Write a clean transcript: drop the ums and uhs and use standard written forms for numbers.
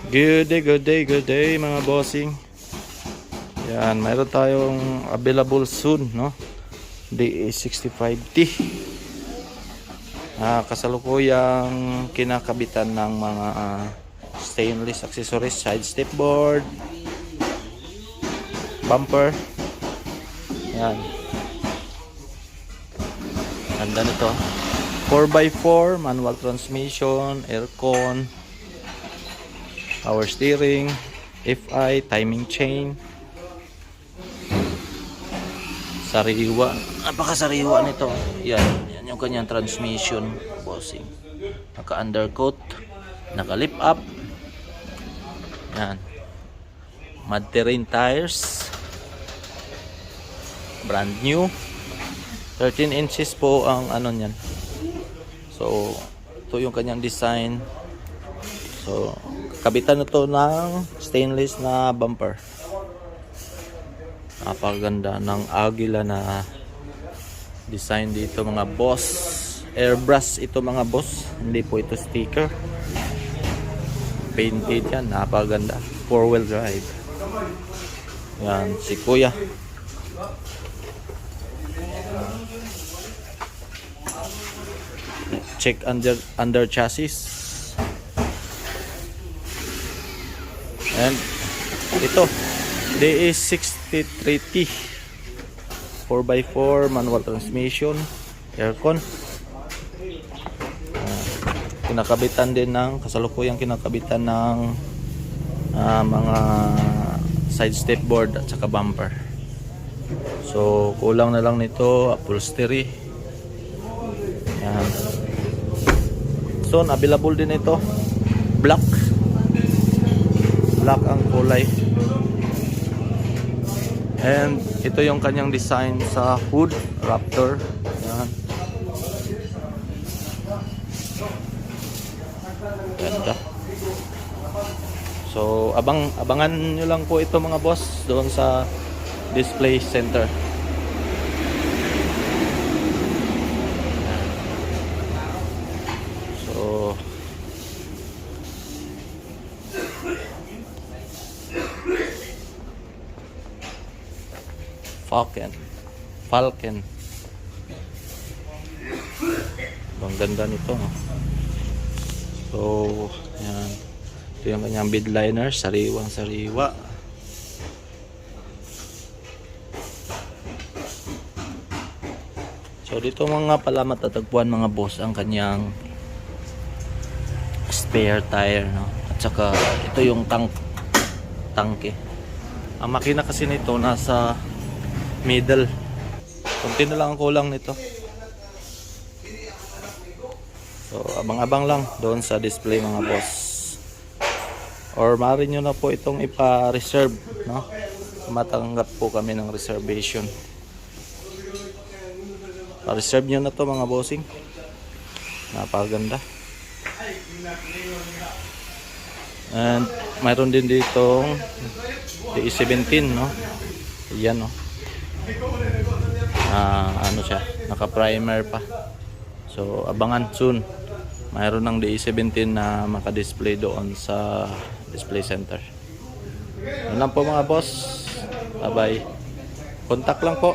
Good day mga bossing. Yan, mayroon tayong available soon, no? DA65T. Kasalukuyang kinakabitan ng mga stainless accessories, side step board, bumper. Yan. Ganda nito. 4x4, manual transmission, aircon, power steering, FI, timing chain. Sariwa, napakasariwa nito. Yan yung kanyang transmission, bossing. Naka undercoat, naka lift up. Yan. Mud terrain tires. Brand new. 13 inches po ang ano niyan. So, ito yung kanyang design. So, kabitan na to ng stainless na bumper. Napakaganda ng agila na design dito mga boss. Airbrush ito mga boss. Hindi po ito sticker. Painted yan. Napakaganda. 4-wheel drive. Yan. Si Kuya. Check under chassis. And ito DA63T 4x4 manual transmission, aircon. Kinakabitan din ng kasalukuyang kinakabitan ng mga side step board at saka bumper. So kulang na lang nito upholstery. Yan. So available din ito black ang kulay. And ito yung kanyang design sa hood, Raptor. Yan. Ganda. So abangan nyo lang po ito mga boss doon sa display center. So Falcon. Ang ganda nito, no? So, yan. Ito yung kanyang bed liner, sariwang sariwa. So, dito mga pala matatagpuan mga boss ang kanyang spare tire, no? At saka ito yung tangke. Ang makina kasi nito nasa middle. Kunti na lang ang kulang nito. So abang-abang lang doon sa display mga boss. Or maaari nyo na po itong ipa-reserve, no? Matanggap po kami ng reservation. Pa-reserve nyo na to mga bossing. Napakaganda. And mayroon din ditong DA17, no? Yan, no? Ano siya, naka-primer pa. So abangan soon. Mayroon ng DA17 na maka-display doon sa display center. Yun lang po mga boss. Bye bye. Contact lang po.